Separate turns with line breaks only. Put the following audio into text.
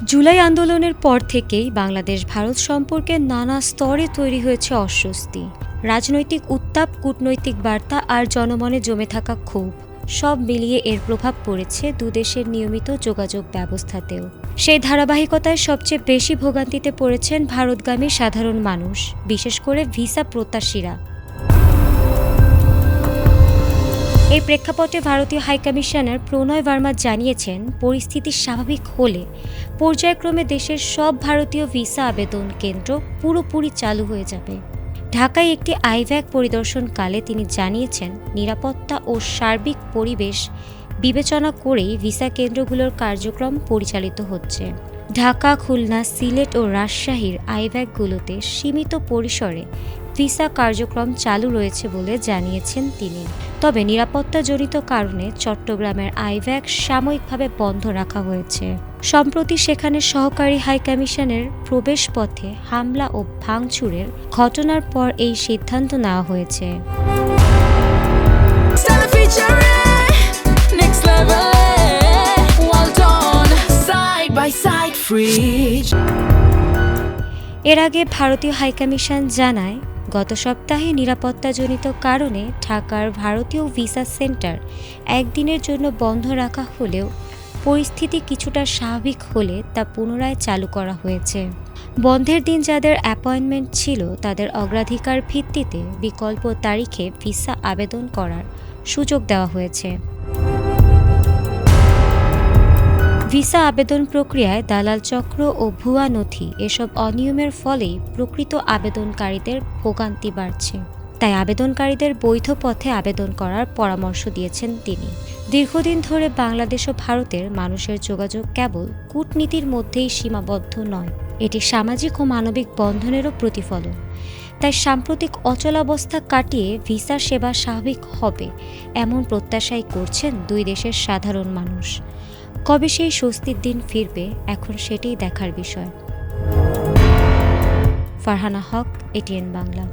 জুলাই আন্দোলনের পর থেকেই বাংলাদেশ ভারত সম্পর্কে নানা স্তরে তৈরি হয়েছে অস্বস্তি। রাজনৈতিক উত্তাপ, কূটনৈতিক বার্তা আর জনমনে জমে থাকা ক্ষোভ সব মিলিয়ে এর প্রভাব পড়েছে দুদেশের নিয়মিত যোগাযোগ ব্যবস্থাতেও। সেই ধারাবাহিকতায় সবচেয়ে বেশি ভোগান্তিতে পড়েছেন ভারতগামী সাধারণ মানুষ, বিশেষ করে ভিসা প্রত্যাশীরা। এই প্রেক্ষাপটে ভারতীয় হাইকমিশনার প্রণয় ভার্মা জানিয়েছেন, পরিস্থিতি স্বাভাবিক হলে পর্যায়ক্রমে দেশের সব ভারতীয় ভিসা আবেদন কেন্দ্র পুরোপুরি চালু হয়ে যাবে। ঢাকায় একটি আইভ্যাক পরিদর্শনকালে তিনি জানিয়েছেন, নিরাপত্তা ও সার্বিক পরিবেশ বিবেচনা করেই ভিসা কেন্দ্রগুলোর কার্যক্রম পরিচালিত হচ্ছে। ঢাকা, খুলনা, সিলেট ও রাজশাহীর আইভ্যাকগুলোতে সীমিত পরিসরে ভিসা কার্যক্রম চালু রয়েছে বলে জানিয়েছেন তিনি। তবে নিরাপত্তাজনিত কারণে চট্টগ্রামের আইভ্যাক সাময়িকভাবে বন্ধ রাখা হয়েছে। সম্প্রতি সেখানে সহকারী হাইকমিশনের প্রবেশপথে হামলা ও ভাঙচুরের ঘটনার পর এই সিদ্ধান্ত নেওয়া হয়েছে। এর আগে ভারতীয় হাইকমিশন জানায়, গত সপ্তাহে নিরাপত্তাজনিত কারণে ঢাকার ভারতীয় ভিসা সেন্টার একদিনের জন্য বন্ধ রাখা হলেও পরিস্থিতি কিছুটা স্বাভাবিক হলে তা পুনরায় চালু করা হয়েছে। বন্ধের দিন যাদের অ্যাপয়েন্টমেন্ট ছিল তাদের অগ্রাধিকার ভিত্তিতে বিকল্প তারিখে ভিসা আবেদন করার সুযোগ দেওয়া হয়েছে। ভিসা আবেদন প্রক্রিয়ায় দালাল চক্র ও ভুয়া নথি এসব অনিয়মের ফলেই প্রকৃত আবেদনকারীদের ভোগান্তি বাড়ছে। তাই আবেদনকারীদের বৈধ পথে আবেদন করার পরামর্শ দিয়েছেন তিনি। দীর্ঘদিন ধরে বাংলাদেশ ও ভারতের মানুষের যোগাযোগ কেবল কূটনীতির মধ্যেই সীমাবদ্ধ নয়, এটি সামাজিক ও মানবিক বন্ধনেরও প্রতিফলন। তাই সাম্প্রতিক অচলাবস্থা কাটিয়ে ভিসা সেবা স্বাভাবিক হবে এমন প্রত্যাশাই করছেন দুই দেশের সাধারণ মানুষ। কবে সেই স্বস্তির দিন ফিরবে, এখন সেটাই দেখার বিষয়। ফারহানা হক, এটিএন বাংলা।